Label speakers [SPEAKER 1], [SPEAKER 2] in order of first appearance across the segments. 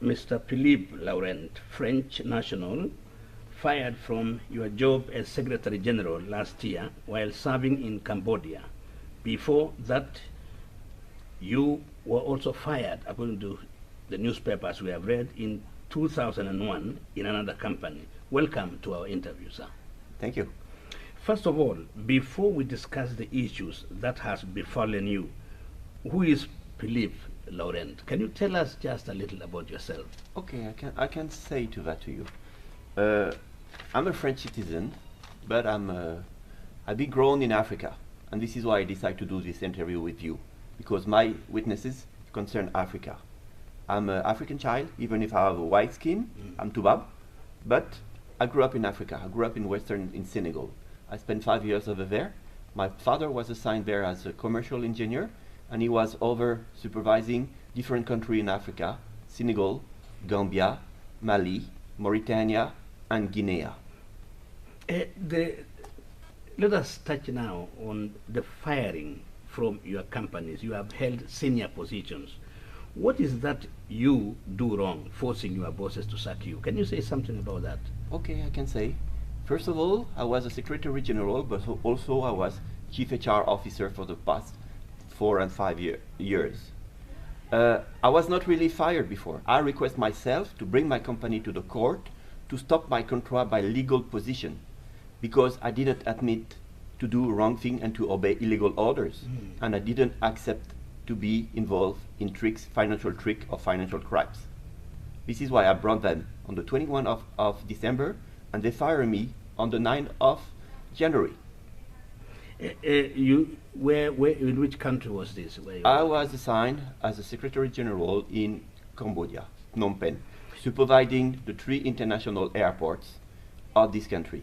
[SPEAKER 1] Mr. Philippe Laurent, French national, fired from your job as Secretary General last year while serving in Cambodia. Before that, you were also fired, according to the newspapers we have read, in 2001 in another company. Welcome to our interview, sir.
[SPEAKER 2] Thank you.
[SPEAKER 1] First of all, before we discuss the issues that has befallen you, who is Philippe Laurent? Can you tell us just a little about yourself?
[SPEAKER 2] Okay, I can say to that to you. I'm a French citizen, but I've been grown in Africa, and this is why I decided to do this interview with you, because my witnesses concern Africa. I'm an African child, even if I have a white skin. I'm Toubab, but I grew up in Africa. I grew up in Senegal. I spent 5 years over there. My father was assigned there as a commercial engineer, and he was over supervising different countries in Africa: Senegal, Gambia, Mali, Mauritania, and Guinea.
[SPEAKER 1] Let us touch now on the firing from your companies. You have held senior positions. What is that you do wrong, forcing your bosses to sack you? Can you say something about that?
[SPEAKER 2] Okay, I can say. First of all, I was a Secretary General, but also I was Chief HR Officer for the past 4 and 5 years. I was not really fired before. I request myself to bring my company to the court to stop my contract by legal position, because I didn't admit to do wrong thing and to obey illegal orders, and I didn't accept to be involved in financial trick or financial crimes. This is why I brought them on the 21st of December, and they fired me on the 9th of January.
[SPEAKER 1] In which country was this?
[SPEAKER 2] I was assigned as a Secretary General in Cambodia, Phnom Penh, supervising the 3 international airports of this country.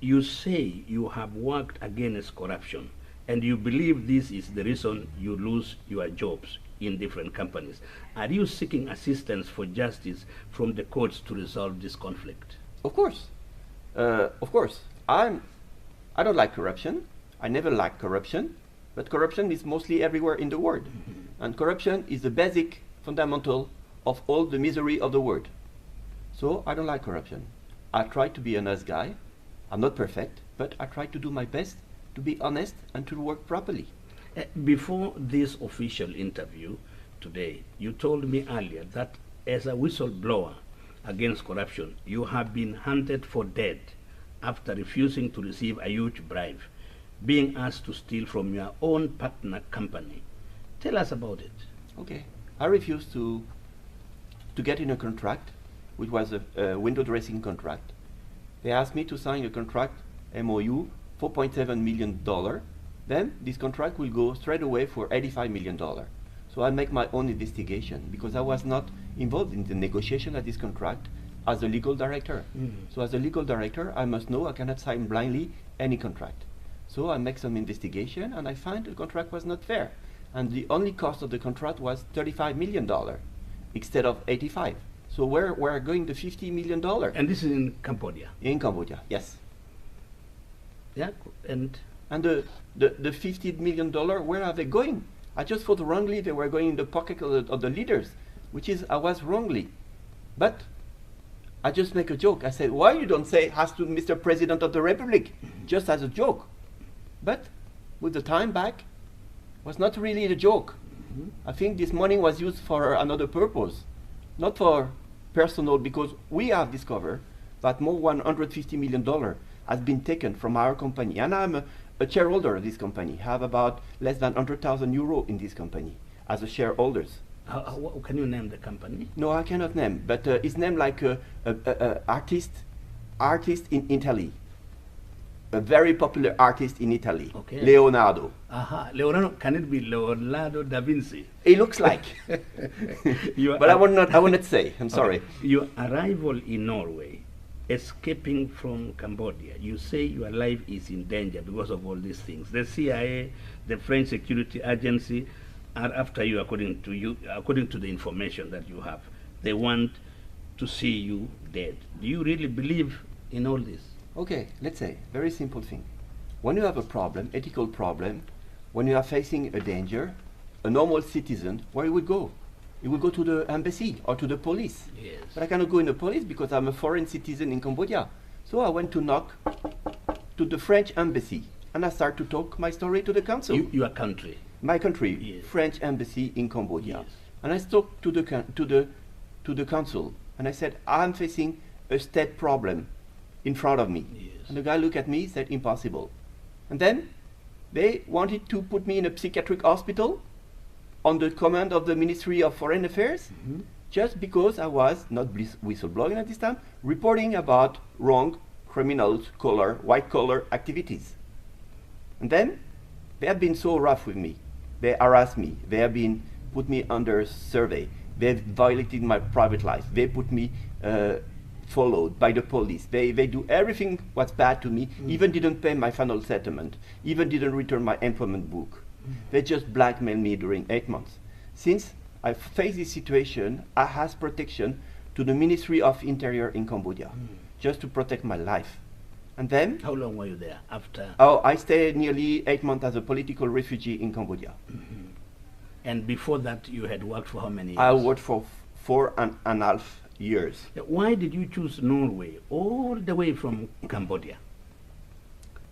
[SPEAKER 1] You say you have worked against corruption, and you believe this is the reason you lose your jobs in different companies. Are you seeking assistance for justice from the courts to resolve this conflict?
[SPEAKER 2] Of course. Of course. I don't like corruption. I never liked corruption, but corruption is mostly everywhere in the world. And corruption is the basic fundamental of all the misery of the world. So I don't like corruption. I try to be a nice guy. I'm not perfect, but I try to do my best to be honest and to work properly.
[SPEAKER 1] Before this official interview today, you told me earlier that as a whistleblower against corruption, you have been hunted for dead after refusing to receive a huge bribe, being asked to steal from your own partner company. Tell us about it.
[SPEAKER 2] Okay. I refused to get in a contract, which was a window dressing contract. They asked me to sign a contract, MOU, $4.7 million. Then this contract will go straight away for $85 million. So I make my own investigation, because I was not involved in the negotiation of this contract as a legal director. So as a legal director, I must know I cannot sign blindly any contract. So I make some investigation, and I find the contract was not fair. And the only cost of the contract was $35 million instead of 85. So where are going the $50 million?
[SPEAKER 1] And this is in Cambodia?
[SPEAKER 2] In Cambodia, yes.
[SPEAKER 1] Yeah, and
[SPEAKER 2] the $50 million, where are they going? I just thought wrongly they were going in the pocket of the leaders, which is, I was wrongly. But I just make a joke. I said, why you don't say, has to Mr. President of the Republic, just as a joke? But with the time back, was not really a joke. I think this money was used for another purpose, not for personal, because we have discovered that more $150 million has been taken from our company. And I'm a shareholder of this company. I have about less than 100,000 euro in this company as a shareholders.
[SPEAKER 1] Can you name the company?
[SPEAKER 2] No, I cannot name, but it's named like a artist in Italy. A very popular artist in Italy,
[SPEAKER 1] okay.
[SPEAKER 2] Leonardo.
[SPEAKER 1] Leonardo, can it be Leonardo da Vinci?
[SPEAKER 2] It looks like. But I will not say, I'm sorry.
[SPEAKER 1] Your arrival in Norway, escaping from Cambodia, you say your life is in danger because of all these things. The CIA, the French security agency are after you, according to the information that you have. They want to see you dead. Do you really believe in all this?
[SPEAKER 2] Okay, let's say, very simple thing. When you have a problem, ethical problem, when you are facing a danger, a normal citizen, where you would go? You will go to the embassy or to the police.
[SPEAKER 1] Yes.
[SPEAKER 2] But I cannot go in the police because I'm a foreign citizen in Cambodia. So I went to knock to the French embassy and I start to talk my story to the council.
[SPEAKER 1] Your country.
[SPEAKER 2] My country,
[SPEAKER 1] Yes.
[SPEAKER 2] French embassy in Cambodia.
[SPEAKER 1] Yes.
[SPEAKER 2] And I spoke to the council and I said, I'm facing a state problem in front of me.
[SPEAKER 1] Yes.
[SPEAKER 2] And the guy looked at me, said, impossible. And then they wanted to put me in a psychiatric hospital on the command of the Ministry of Foreign Affairs, just because I was not whistleblowing at this time, reporting about wrong criminals, white collar activities. And then they have been so rough with me. They harassed me. They have been put me under survey. They've violated my private life. They put me followed by the police. They do everything what's bad to me, even didn't pay my final settlement, even didn't return my employment book. They just blackmailed me during 8 months. Since I faced this situation, I asked protection to the Ministry of Interior in Cambodia, just to protect my life. And then,
[SPEAKER 1] How long were you there after?
[SPEAKER 2] I stayed nearly 8 months as a political refugee in Cambodia.
[SPEAKER 1] And before that, you had worked for how many years?
[SPEAKER 2] I worked for 4.5 years.
[SPEAKER 1] Why did you choose Norway all the way from Cambodia?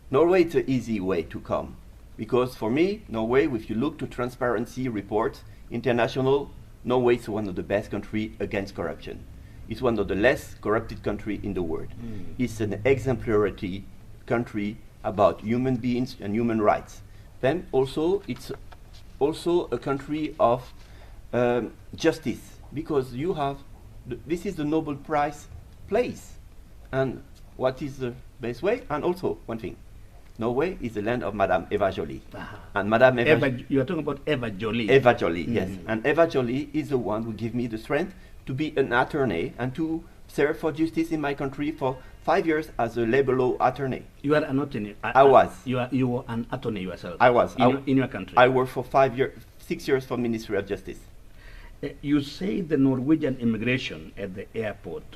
[SPEAKER 2] Norway is an easy way to come. Because for me, Norway, if you look to transparency reports, international, Norway is one of the best countries against corruption. It's one of the less corrupted countries in the world. It's an exemplary country about human beings and human rights. Then also, it's also a country of justice, because you have, this is the Nobel Prize place. And what is the best way? And also, one thing, Norway is the land of Madame Eva Joly. And Madame
[SPEAKER 1] You are talking about Eva Joly.
[SPEAKER 2] Eva Joly, yes. And Eva Joly is the one who gave me the strength to be an attorney and to serve for justice in my country for 5 years as a labor law attorney.
[SPEAKER 1] You are an attorney.
[SPEAKER 2] I was.
[SPEAKER 1] You were an attorney yourself.
[SPEAKER 2] I was.
[SPEAKER 1] In your country.
[SPEAKER 2] I worked for 6 years for Ministry of Justice.
[SPEAKER 1] You say the Norwegian immigration at the airport,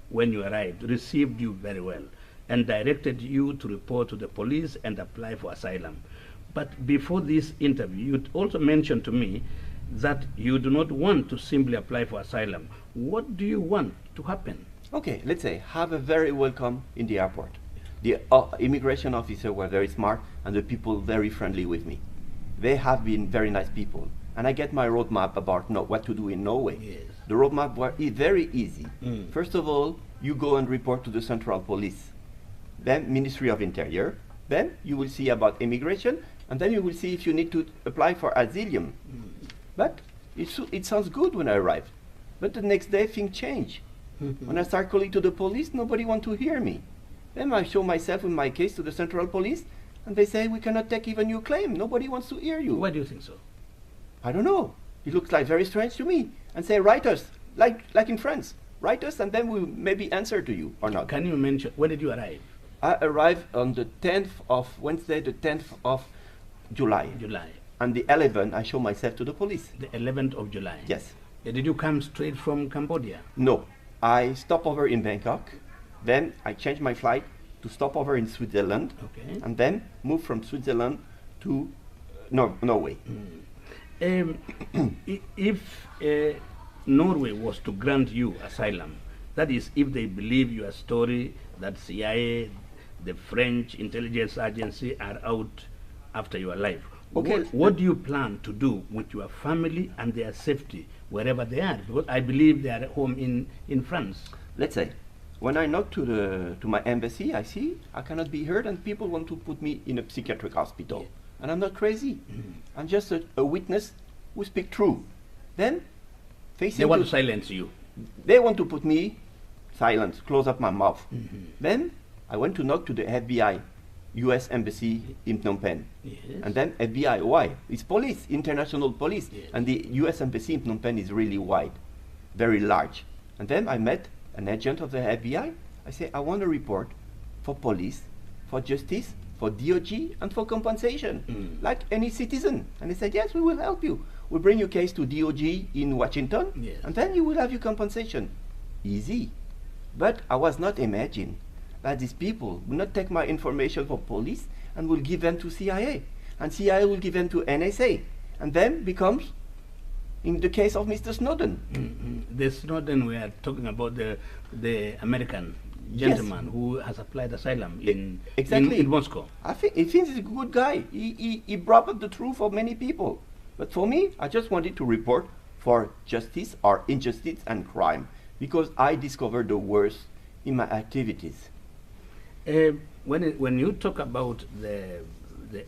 [SPEAKER 1] when you arrived, received you very well and directed you to report to the police and apply for asylum. But before this interview, you also mentioned to me that you do not want to simply apply for asylum. What do you want to happen?
[SPEAKER 2] Okay, let's say, have a very welcome in the airport. The immigration officer were very smart and the people very friendly with me. They have been very nice people. And I get my roadmap about what to do in Norway.
[SPEAKER 1] Yes.
[SPEAKER 2] The roadmap was very easy. First of all, you go and report to the central police. Then Ministry of Interior. Then you will see about immigration. And then you will see if you need to apply for asylum. But it sounds good when I arrived. But the next day things change. When I start calling to the police, nobody wants to hear me. Then I show myself in my case to the central police, and they say, we cannot take even your claim. Nobody wants to hear you.
[SPEAKER 1] Why do you think so?
[SPEAKER 2] I don't know. It looks like very strange to me. And say, write us, like in France. Write us, and then we'll maybe answer to you or not.
[SPEAKER 1] Can you mention, when did you arrive?
[SPEAKER 2] I arrived on the 10th of Wednesday, the 10th of July.
[SPEAKER 1] July.
[SPEAKER 2] And the 11th, I show myself to the police.
[SPEAKER 1] The 11th of July.
[SPEAKER 2] Yes.
[SPEAKER 1] Did you come straight from Cambodia?
[SPEAKER 2] No. I stop over in Bangkok. Then I change my flight to stop over in Switzerland.
[SPEAKER 1] Okay.
[SPEAKER 2] And then move from Switzerland to Norway.
[SPEAKER 1] If Norway was to grant you asylum, that is, if they believe your story that CIA, the French intelligence agency are out after your life,
[SPEAKER 2] okay,
[SPEAKER 1] what do you plan to do with your family and their safety wherever they are? Because I believe they are at home in France.
[SPEAKER 2] Let's say, when I knock to my embassy, I see I cannot be heard and people want to put me in a psychiatric hospital. And I'm not crazy. I'm just a witness who speak true. Then,
[SPEAKER 1] they want to silence you.
[SPEAKER 2] They want to put me silent, close up my mouth. Then I went to knock to the FBI, US Embassy in Phnom Penh.
[SPEAKER 1] Yes.
[SPEAKER 2] And then FBI, why? It's police, international police.
[SPEAKER 1] Yes.
[SPEAKER 2] And the US Embassy in Phnom Penh is really wide, very large. And then I met an agent of the FBI. I say, I want a report for police, for justice, for DOJ, and for compensation, like any citizen. And they said, yes, we will help you. We'll bring your case to DOJ in Washington,
[SPEAKER 1] yes,
[SPEAKER 2] and then you will have your compensation. Easy. But I was not imagining that these people will not take my information for police and will give them to CIA. And CIA will give them to NSA. And then becomes in the case of Mr. Snowden.
[SPEAKER 1] The Snowden, we are talking about the American gentleman who has applied asylum in Moscow.
[SPEAKER 2] I think he's a good guy. He brought up the truth for many people. But for me, I just wanted to report for justice or injustice and crime, because I discovered the worst in my activities.
[SPEAKER 1] When you talk about the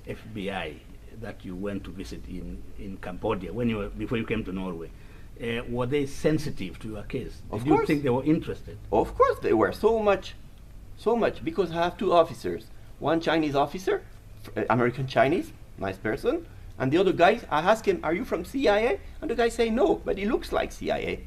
[SPEAKER 1] FBI that you went to visit in Cambodia before you came to Norway, were they sensitive to your case?
[SPEAKER 2] Of
[SPEAKER 1] Did
[SPEAKER 2] course.
[SPEAKER 1] you think they were interested?
[SPEAKER 2] Of course they were, so much, because I have two officers. One Chinese officer, American Chinese, nice person, and the other guy, I asked him, are you from CIA? And the guy say no, but he looks like CIA.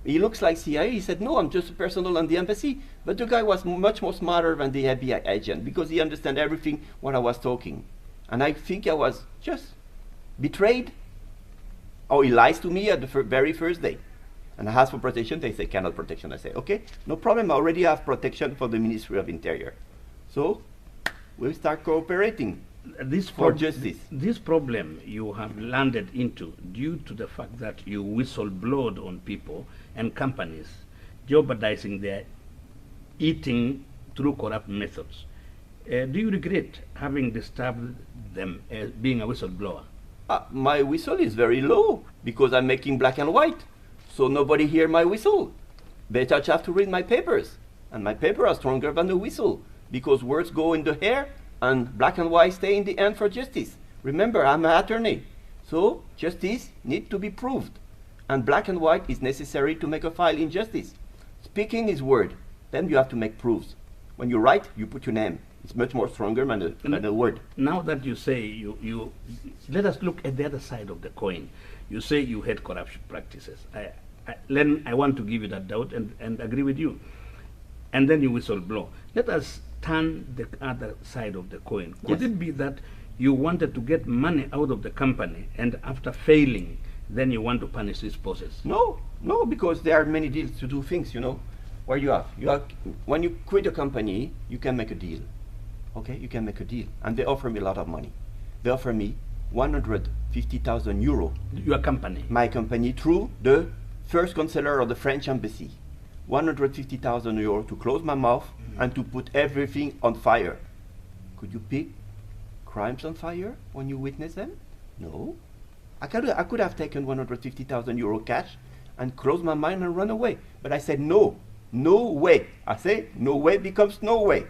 [SPEAKER 2] He looks like CIA. He said, no, I'm just a personnel on the embassy. But the guy was much more smarter than the FBI agent, because he understood everything what I was talking. And I think I was just betrayed. Or he lies to me at the very first day. And I ask for protection. They say, cannot protection. I say, okay, no problem. I already have protection for the Ministry of Interior. So we'll start cooperating for justice.
[SPEAKER 1] This problem you have landed into due to the fact that you whistleblowed on people and companies, jeopardizing their eating through corrupt methods. Do you regret having disturbed them as being a whistleblower?
[SPEAKER 2] My whistle is very low because I'm making black and white, so nobody hear my whistle. They just have to read my papers, and my papers are stronger than the whistle because words go in the air and black and white stay in the end for justice. Remember, I'm an attorney, so justice needs to be proved, and black and white is necessary to make a file in justice. Speaking is word, then you have to make proofs. When you write, you put your name. It's much more stronger than a word.
[SPEAKER 1] Now that you say you let us look at the other side of the coin. You say you hate corruption practices. I want to give you that doubt and agree with you. And then you whistleblow. Let us turn the other side of the coin. Could
[SPEAKER 2] Yes.
[SPEAKER 1] it be that you wanted to get money out of the company, and after failing, then you want to punish this process?
[SPEAKER 2] No, because there are many deals to do things, where you have, when you quit a company, you can make a deal. Okay, you can make a deal. And they offer me a lot of money. They offer me 150,000 euro.
[SPEAKER 1] Your company?
[SPEAKER 2] My company, through the first counselor of the French embassy. 150,000 euro to close my mouth and to put everything on fire. Could you pick crimes on fire when you witness them? No. I could have taken 150,000 euro cash and closed my mind and run away. But I said no. No way. I say no way becomes no way.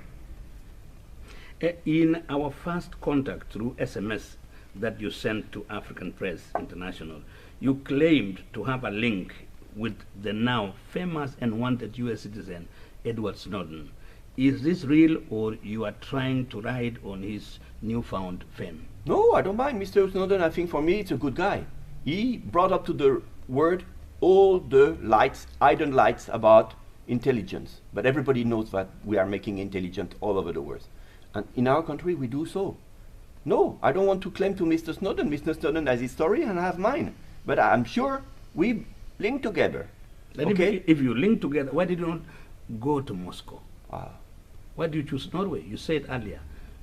[SPEAKER 1] In our first contact through SMS that you sent to African Press International, you claimed to have a link with the now famous and wanted US citizen Edward Snowden. Is this real, or you are trying to ride on his newfound fame?
[SPEAKER 2] No, I don't mind Mr. Snowden. I think for me it's a good guy. He brought up to the world all the lights, hidden lights about intelligence. But everybody knows that we are making intelligence all over the world. And in our country, we do so. No, I don't want to claim to Mr. Snowden. Mr. Snowden has his story and I have mine. But I'm sure we link together.
[SPEAKER 1] Okay? If you link together, why did you not go to Moscow? Why did you choose Norway? You said earlier,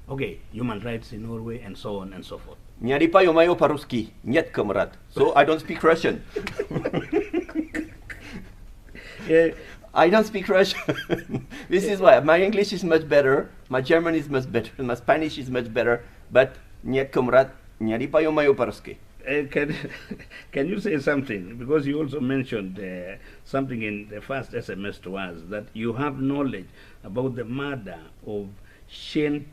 [SPEAKER 1] okay, human rights in Norway and so on and so forth.
[SPEAKER 2] Не рипаю мою по-русски. Нет, comrade. So I don't speak Russian. I don't speak Russian. This is why my English is much better, my German is much better, my Spanish is much better, but нет, comrade, не рипаю мою по-русски.
[SPEAKER 1] Can you say something? Because you also mentioned something in the first SMS to us, that you have knowledge about the murder of Shane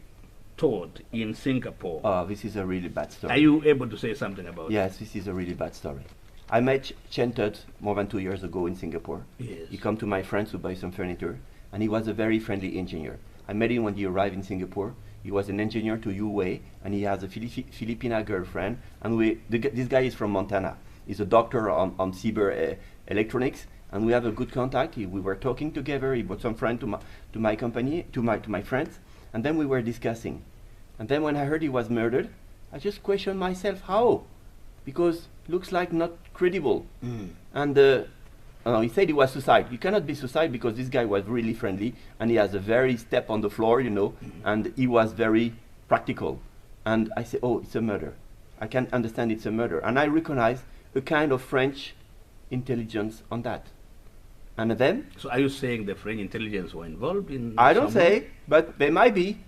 [SPEAKER 1] Todd in Singapore.
[SPEAKER 2] Oh, this is a really bad story.
[SPEAKER 1] Are you able to say something about it?
[SPEAKER 2] Yes, this is a really bad story. I met Shane Todd more than 2 years ago in Singapore.
[SPEAKER 1] Yes.
[SPEAKER 2] He came to my friends to buy some furniture, and he was a very friendly engineer. I met him when he arrived in Singapore. He was an engineer to UA, and he has a Filipina girlfriend. And this guy is from Montana. He's a doctor on cyber electronics, and we have a good contact. We were talking together. He brought some friend to my company, to my friends, and then we were discussing. And then when I heard he was murdered, I just questioned myself how, because looks like not credible. And he said it was suicide. You cannot be suicide because this guy was really friendly and he has a very step on the floor, and he was very practical. And I said, oh, it's a murder. I can understand it's a murder. And I recognize a kind of French intelligence on that. And then,
[SPEAKER 1] So are you saying the French intelligence were involved in
[SPEAKER 2] I don't
[SPEAKER 1] some way?
[SPEAKER 2] say, but they might be.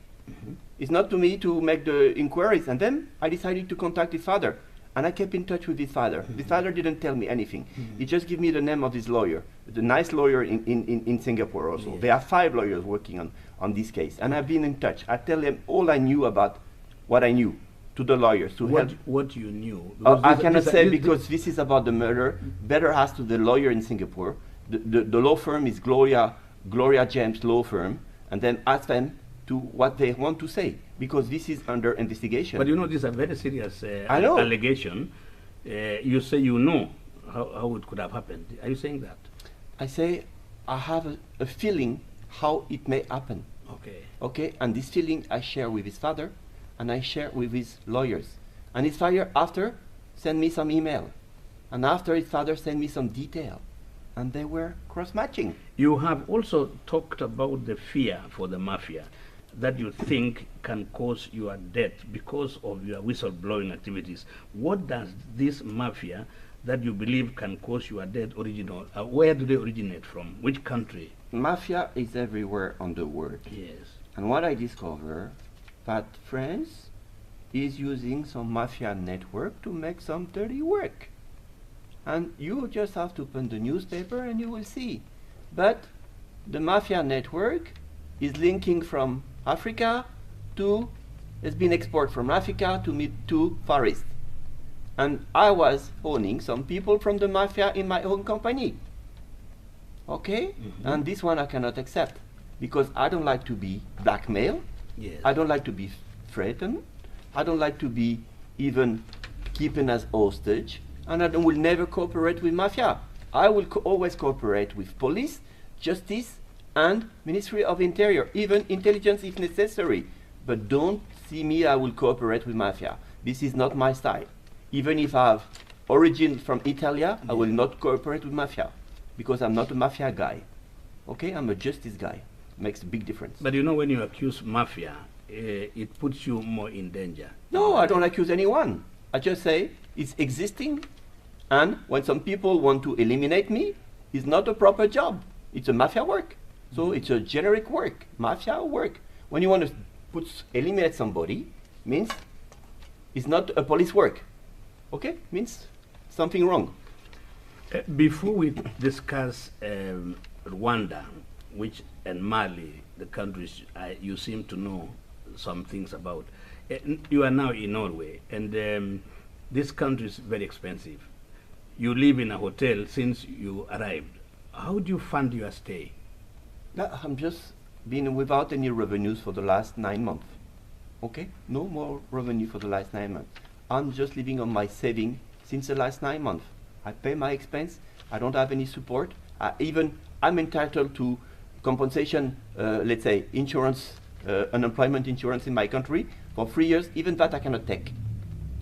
[SPEAKER 2] It's not to me to make the inquiries. And then I decided to contact his father. And I kept in touch with his father. His father didn't tell me anything. He just gave me the name of his lawyer, the nice lawyer in Singapore also.
[SPEAKER 1] Yes.
[SPEAKER 2] There are 5 lawyers working on this case. And I've been in touch. I tell them all I knew about what I knew to the lawyers to help.
[SPEAKER 1] What you knew?
[SPEAKER 2] I
[SPEAKER 1] Because
[SPEAKER 2] cannot
[SPEAKER 1] this-
[SPEAKER 2] say
[SPEAKER 1] this-
[SPEAKER 2] because this is about the murder. Better ask to the lawyer in Singapore. The law firm is Gloria James Law Firm, and then ask them to what they want to say because this is under investigation.
[SPEAKER 1] But you know, this is a very serious
[SPEAKER 2] I know.
[SPEAKER 1] allegation. You say you know how it could have happened. Are you saying that?
[SPEAKER 2] I say I have a feeling how it may happen.
[SPEAKER 1] Okay.
[SPEAKER 2] Okay, and this feeling I share with his father, and I share with his lawyers. And his father after sent me some email, and after his father sent me some detail, and they were cross-matching.
[SPEAKER 1] You have also talked about the fear for the mafia that you think can cause your death because of your whistleblowing activities. What does this mafia that you believe can cause your death originate? Where do they originate from? Which country?
[SPEAKER 2] Mafia is everywhere on the world.
[SPEAKER 1] Yes.
[SPEAKER 2] And what I discover that France is using some mafia network to make some dirty work. And you just have to open the newspaper and you will see. But the mafia network is linking from Africa to, it's been exported from Africa to Far East. And I was owning some people from the mafia in my own company. Okay? And this one I cannot accept because I don't like to be blackmailed.
[SPEAKER 1] Yes.
[SPEAKER 2] I don't like to be threatened. I don't like to be even keeping as hostage. And will never cooperate with mafia. I will always cooperate with police, justice, and Ministry of Interior, even intelligence if necessary. But don't see me, I will cooperate with mafia. This is not my style. Even if I have origin from Italia, I will not cooperate with mafia because I'm not a mafia guy. Okay, I'm a justice guy. Makes a big difference.
[SPEAKER 1] But you know, when you accuse mafia, it puts you more in danger.
[SPEAKER 2] No, I don't accuse anyone. I just say it's existing, and when some people want to eliminate me, it's not a proper job. It's a mafia work. So it's a generic work, mafia work. When you want to eliminate somebody, means it's not a police work. Okay? Means something wrong.
[SPEAKER 1] Before we discuss Rwanda, and Mali, the countries you seem to know some things about, you are now in Norway, and this country is very expensive. You live in a hotel since you arrived. How do you fund your stay?
[SPEAKER 2] No, I'm just been without any revenues for the last 9 months. Okay? No more revenue for the last 9 months. I'm just living on my saving since the last 9 months. I pay my expense. I don't have any support. I'm entitled to compensation, let's say insurance, unemployment insurance in my country for 3 years. Even that I cannot take.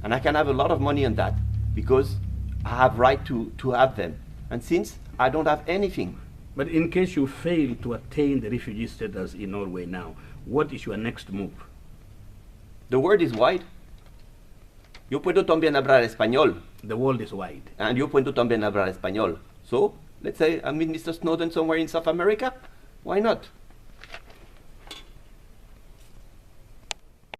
[SPEAKER 2] And I can have a lot of money on that because I have right to have them. And since I don't have anything.
[SPEAKER 1] But in case you fail to attain the refugee status in Norway now, what is your next move?
[SPEAKER 2] The world is wide. Yo puedo también hablar español.
[SPEAKER 1] The world is wide.
[SPEAKER 2] And yo puedo también hablar español. So, let's say I meet Mr. Snowden somewhere in South America. Why not?